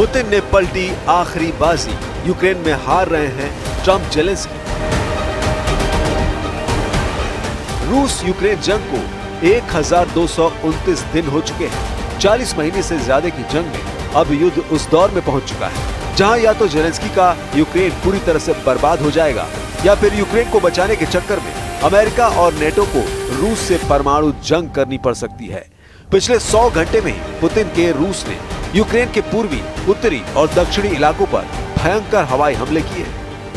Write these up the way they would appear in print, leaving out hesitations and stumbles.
Putin ने पलटी आखिरी बाजी, यूक्रेन में हार रहे हैं ट्रंप जेलेंस्की। रूस यूक्रेन जंग को 1229 दिन हो चुके हैं। 40 महीने से ज्यादा की जंग में अब युद्ध उस दौर में पहुंच चुका है जहां या तो जेलेंस्की का यूक्रेन पूरी तरह से बर्बाद हो जाएगा या फिर यूक्रेन को बचाने के चक्कर में अमेरिका और नेटो को रूस से परमाणु जंग करनी पड़ सकती है। पिछले 100 घंटे में ही पुतिन के रूस ने यूक्रेन के पूर्वी, उत्तरी और दक्षिणी इलाकों पर भयंकर हवाई हमले किए।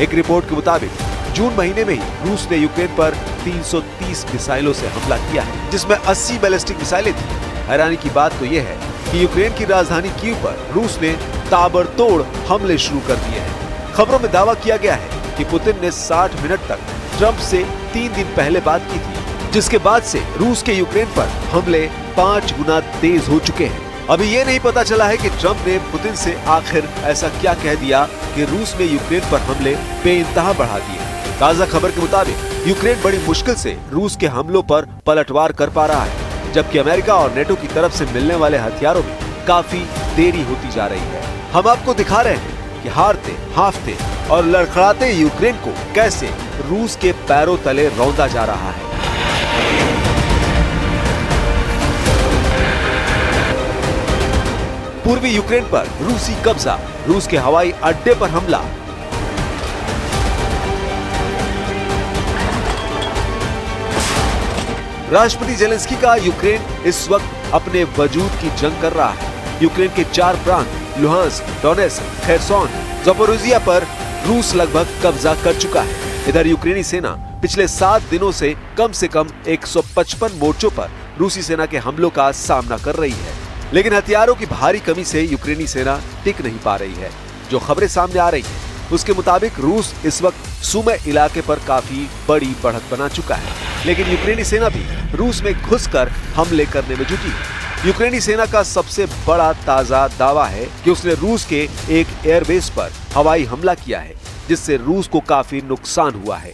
एक रिपोर्ट के मुताबिक जून महीने में ही रूस ने यूक्रेन पर 330 मिसाइलों से हमला किया है, जिसमें 80 बैलिस्टिक मिसाइलें थी। हैरानी की बात तो यह है कि यूक्रेन की राजधानी कीव पर रूस ने ताबड़तोड़ हमले शुरू कर दिए हैं। खबरों में दावा किया गया है कि पुतिन ने 60 मिनट तक ट्रंप से 3 दिन पहले बात की थी, जिसके बाद से रूस के यूक्रेन पर हमले 5 गुना तेज हो चुके हैं। अभी ये नहीं पता चला है कि ट्रंप ने पुतिन से आखिर ऐसा क्या कह दिया कि रूस ने यूक्रेन पर हमले बेइंतहा बढ़ा दिए। ताजा खबर के मुताबिक यूक्रेन बड़ी मुश्किल से रूस के हमलों पर पलटवार कर पा रहा है, जबकि अमेरिका और नेटो की तरफ से मिलने वाले हथियारों में काफी देरी होती जा रही है। हम आपको दिखा रहे हैं कि हारते, हाफते और लड़खड़ाते यूक्रेन को कैसे रूस के पैरों तले रौंदा जा रहा है। पूर्वी यूक्रेन पर रूसी कब्जा, रूस के हवाई अड्डे पर हमला। राष्ट्रपति जेलेंस्की का यूक्रेन इस वक्त अपने वजूद की जंग कर रहा है। यूक्रेन के 4 प्रांत लुहांस्क, डोनेस्क, खेरसोन, ज़पोरिजिया पर रूस लगभग कब्जा कर चुका है। इधर यूक्रेनी सेना पिछले 7 दिनों से कम 155 मोर्चों पर रूसी सेना के हमलों का सामना कर रही है, लेकिन हथियारों की भारी कमी से यूक्रेनी सेना टिक नहीं पा रही है। जो खबरें सामने आ रही हैं, उसके मुताबिक रूस इस वक्त सुमे इलाके पर काफी बड़ी बढ़त बना चुका है, लेकिन यूक्रेनी सेना भी रूस में घुसकर हमले करने में जुटी है। यूक्रेनी सेना का सबसे बड़ा ताजा दावा है कि उसने रूस के एक एयरबेस पर हवाई हमला किया है, जिससे रूस को काफी नुकसान हुआ है।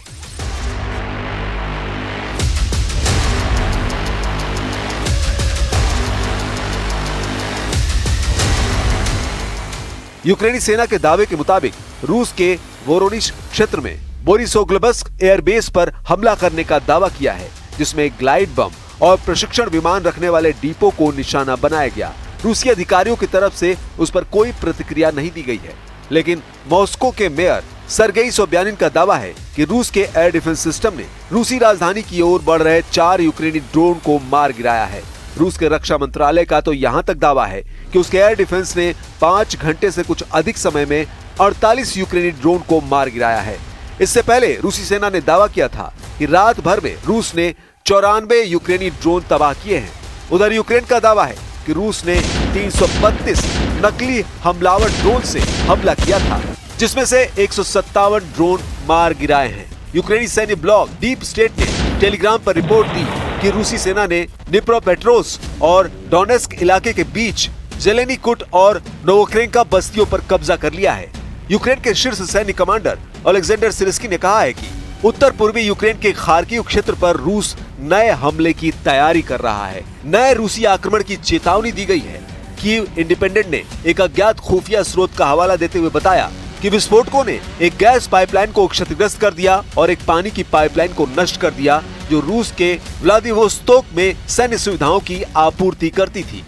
यूक्रेनी सेना के दावे के मुताबिक रूस के वोरोनिश क्षेत्र में बोरिसोग्लब्स्क एयरबेस पर हमला करने का दावा किया है, जिसमें ग्लाइड बम और प्रशिक्षण विमान रखने वाले डिपो को निशाना बनाया गया। रूसी अधिकारियों की तरफ से उस पर कोई प्रतिक्रिया नहीं दी गई है, लेकिन मॉस्को के मेयर सरगेई सोब्यानिन का दावा है कि रूस के एयर डिफेंस सिस्टम ने रूसी राजधानी की ओर बढ़ रहे 4 यूक्रेनी ड्रोन को मार गिराया है। रूस के रक्षा मंत्रालय का तो यहाँ तक दावा है कि उसके एयर डिफेंस ने 5 घंटे से कुछ अधिक समय में 48 यूक्रेनी ड्रोन को मार गिराया है। इससे पहले रूसी सेना ने दावा किया था कि रात भर में रूस ने 94 यूक्रेनी ड्रोन तबाह किए हैं। उधर यूक्रेन का दावा है कि रूस ने 332 नकली हमलावर ड्रोन से हमला किया था, जिसमें से 157 ड्रोन मार गिराए हैं। यूक्रेनी सैन्य ब्लॉग डीप स्टेट ने टेलीग्राम पर रिपोर्ट दी कि रूसी सेना ने डिप्रोपेट्रोव्स्क और डोनेस्क इलाके के बीच जेलेनिकुट और नोवोक्रेंका बस्तियों पर कब्जा कर लिया है। यूक्रेन के शीर्ष सैन्य कमांडर ओलेक्जेंडर सिर्स्की ने कहा है कि उत्तर पूर्वी यूक्रेन के खार्किव क्षेत्र पर रूस नए हमले की तैयारी कर रहा है। नए रूसी आक्रमण की चेतावनी दी गई है। कीव इंडिपेंडेंट ने एक अज्ञात खुफिया स्रोत का हवाला देते हुए बताया कि विस्फोटकों ने एक गैस पाइपलाइन को क्षतिग्रस्त कर दिया और एक पानी की पाइपलाइन को नष्ट कर दिया, जो रूस के व्लादिवोस्तोक में सैन्य सुविधाओं की आपूर्ति करती थी।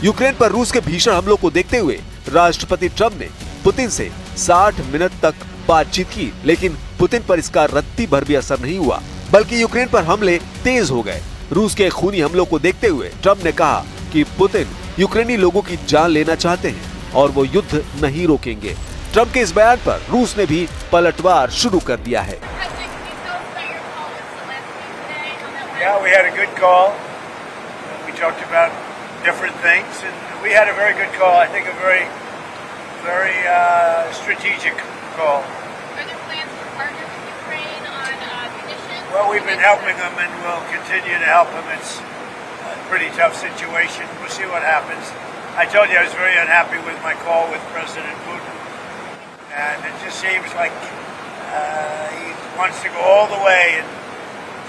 यूक्रेन पर रूस के भीषण हमलों को देखते हुए राष्ट्रपति ट्रंप ने पुतिन से 60 मिनट तक बातचीत की, लेकिन पुतिन पर इसका रत्ती भर भी असर नहीं हुआ, बल्कि यूक्रेन पर हमले तेज हो गए। रूस के खूनी हमलों को देखते हुए ट्रंप ने कहा कि पुतिन यूक्रेनी लोगों की जान लेना चाहते हैं और वो युद्ध नहीं रोकेंगे। ट्रंप के इस बयान पर रूस ने भी पलटवार शुरू कर दिया है। Yeah, we had a good call. We talked about different things, and we had a very good call. I think a very strategic call. Are there plans to partner with Ukraine on munitions? Well, we've been helping them, and we'll continue to help them. It's a pretty tough situation. We'll see what happens. I told you I was very unhappy with my call with President Putin, and it just seems like He wants to go all the way and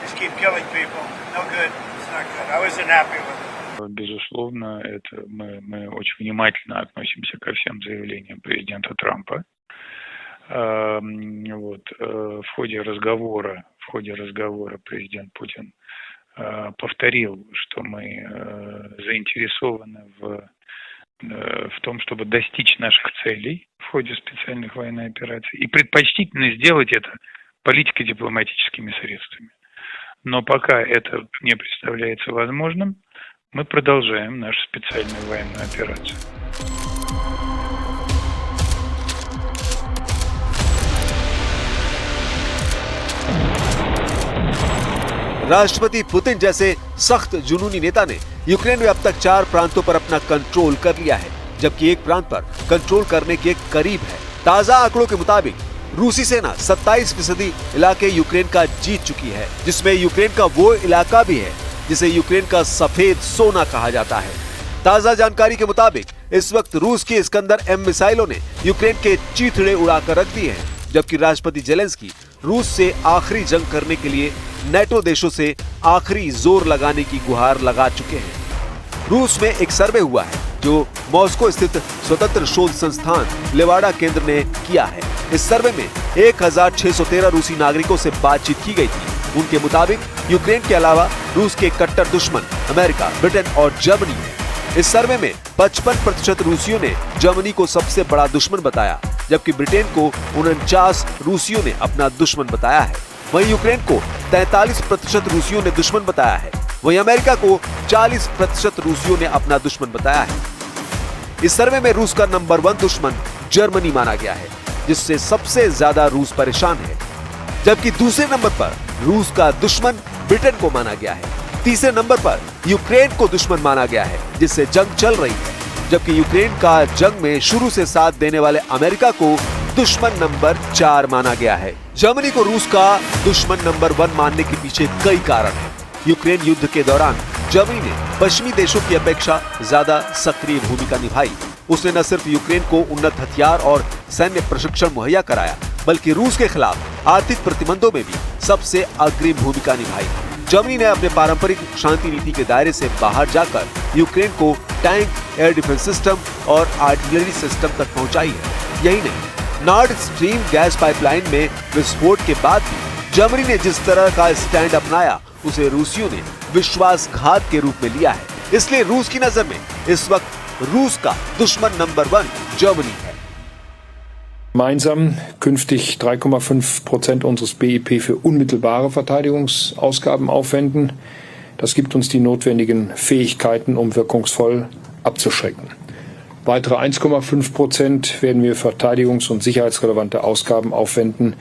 just keep killing people. No good. It's not good. I wasn't happy with it. Безусловно, это мы очень внимательно относимся ко всем заявлениям президента Трампа. В ходе разговора президент Путин повторил, что мы заинтересованы в том, чтобы достичь наших целей в ходе специальных военных операций, и предпочтительно сделать это политико-дипломатическими средствами. Но пока это не представляется возможным, мы продолжаем нашу специальную военную операцию. राष्ट्रपति Putin जैसे सख्त जुनूनी नेता ने Ukraine में अब तक 4 प्रांतों पर अपना कंट्रोल कर लिया है, जबकि एक प्रांत पर कंट्रोल करने के करीब है। ताजा आंकड़ों के मुताबिक रूसी सेना 27% इलाके यूक्रेन का जीत चुकी है, जिसमें यूक्रेन का वो इलाका भी है जिसे यूक्रेन का सफेद सोना कहा जाता है। ताजा जानकारी के मुताबिक इस वक्त रूस की इस्कंदर M मिसाइलों ने यूक्रेन के चीथड़े उड़ाकर रख दिए हैं, जबकि राष्ट्रपति जेलेंस्की रूस से आखिरी जंग करने के लिए नेटो देशों से आखिरी जोर लगाने की गुहार लगा चुके हैं। रूस में एक सर्वे हुआ है जो मॉस्को स्थित स्वतंत्र शोध संस्थान लेवाडा केंद्र ने किया है। इस सर्वे में 1613 रूसी नागरिकों से बातचीत की गई थी। उनके मुताबिक यूक्रेन के अलावा रूस के कट्टर दुश्मन अमेरिका, ब्रिटेन और जर्मनी है। इस सर्वे में 55% रूसियों ने जर्मनी को सबसे बड़ा दुश्मन बताया, जबकि ब्रिटेन को 49 रूसियों ने अपना दुश्मन बताया है। वहीं यूक्रेन को 43% रूसियों ने दुश्मन बताया है। वहीं अमेरिका को 40% रूसियों ने अपना दुश्मन बताया है। इस सर्वे में रूस का नंबर 1 दुश्मन जर्मनी माना गया है, जिससे सबसे ज्यादा रूस परेशान है, जबकि दूसरे नंबर पर रूस का दुश्मन ब्रिटेन को माना गया है। तीसरे नंबर पर यूक्रेन को दुश्मन माना गया है, जिससे जंग चल रही है, जबकि यूक्रेन का जंग में शुरू से साथ देने वाले अमेरिका को दुश्मन नंबर 4 माना गया है। जर्मनी को रूस का दुश्मन नंबर 1 मानने के पीछे कई कारण हैं। यूक्रेन युद्ध के दौरान जर्मनी ने पश्चिमी देशों की अपेक्षा ज्यादा सक्रिय भूमिका निभाई। उसने न सिर्फ यूक्रेन को उन्नत हथियार और सैन्य प्रशिक्षण मुहैया कराया, बल्कि रूस के खिलाफ आर्थिक प्रतिबंधों में भी सबसे अग्रिम भूमिका निभाई। जर्मनी ने अपने पारंपरिक शांति नीति के दायरे से बाहर जाकर यूक्रेन को टैंक, एयर डिफेंस सिस्टम और आर्टिलरी सिस्टम तक पहुंचाई है। यही नहीं, नॉर्ड स्ट्रीम गैस पाइपलाइन में विस्फोट के बाद भी जर्मनी ने जिस तरह का स्टैंड अपनाया, उसे रूसियों ने विश्वासघात के रूप में लिया है। इसलिए रूस की नजर में इस वक्त रूस का दुश्मन नंबर 1 जर्मनी है। Gemeinsam künftig 3,5% unseres BIP für unmittelbare Verteidigungsausgaben aufwenden. Das gibt uns die notwendigen Fähigkeiten, um wirkungsvoll abzuschrecken. Weitere 1,5% werden wir verteidigungs- und sicherheitsrelevante Ausgaben aufwenden.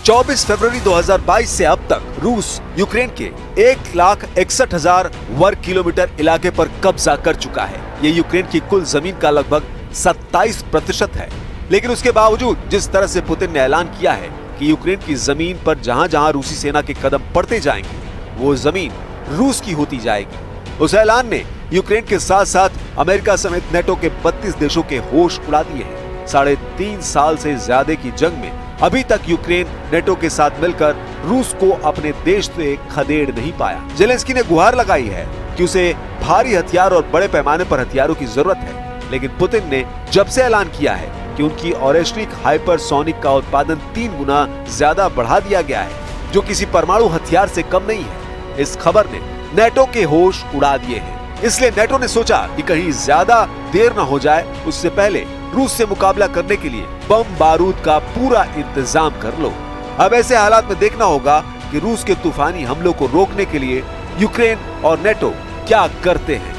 चौबीस फरवरी 2022 से अब तक रूस यूक्रेन के 1,61,000 वर्ग किलोमीटर इलाके पर कब्जा कर चुका है। ये यूक्रेन की कुल जमीन का लगभग 27% है। लेकिन उसके बावजूद जिस तरह से पुतिन ने ऐलान किया है कि यूक्रेन की जमीन पर जहां जहां रूसी सेना के कदम पड़ते जाएंगे, वो जमीन रूस की होती जाएगी। उस ऐलान ने यूक्रेन के साथ साथ अमेरिका समेत नेटो के 32 देशों के होश उड़ा दिए हैं। 3.5 साल से ज्यादा की जंग में अभी तक यूक्रेन नेटो के साथ मिलकर रूस को अपने देश से खदेड़ नहीं पाया। जेलेंस्की ने गुहार लगाई है कि उसे भारी हथियार और बड़े पैमाने पर हथियारों की जरूरत है, लेकिन पुतिन ने जब से ऐलान किया है कि उनकी ऑरेश्निक हाइपरसोनिक का उत्पादन 3 गुना ज्यादा बढ़ा दिया गया है, जो किसी परमाणु हथियार से कम नहीं है, इस खबर ने नेटो के होश उड़ा दिए हैं। इसलिए नेटो ने सोचा कि कहीं ज्यादा देर न हो जाए, उससे पहले रूस से मुकाबला करने के लिए बम बारूद का पूरा इंतजाम कर लो। अब ऐसे हालात में देखना होगा कि रूस के तूफानी हमलों को रोकने के लिए यूक्रेन और नेटो क्या करते हैं।